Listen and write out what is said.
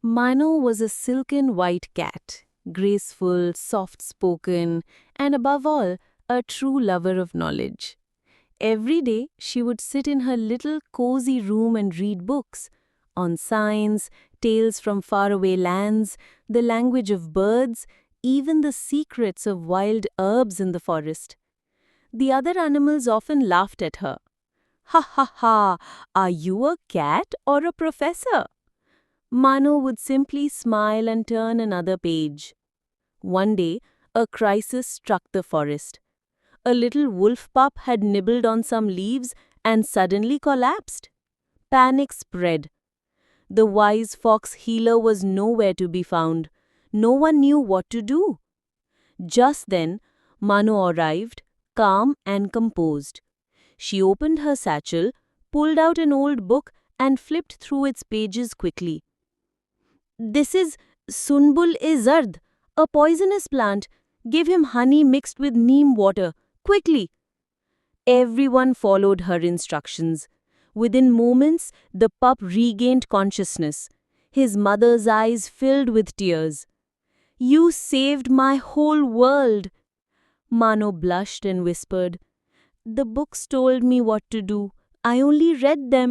Mano was a silken white cat, graceful, soft-spoken, and above all, a true lover of knowledge. Every day, she would sit in her little cozy room and read books on science, tales from faraway lands, the language of birds, even the secrets of wild herbs in the forest. The other animals often laughed at her. Ha ha ha, are you a cat or a professor? Mano would simply smile and turn another page. One day, a crisis struck the forest. A little wolf pup had nibbled on some leaves and suddenly collapsed. Panic spread. The wise fox healer was nowhere to be found. No one knew what to do. Just then, Mano arrived, calm and composed. She opened her satchel, pulled out an old book, and flipped through its pages quickly. This is Sunbul-e-Zard, a poisonous plant. Give him honey mixed with neem water, quickly. Everyone followed her instructions. Within moments, the pup regained consciousness. His mother's eyes filled with tears. You saved my whole world. Mano blushed and whispered, The books told me what to do. I only read them.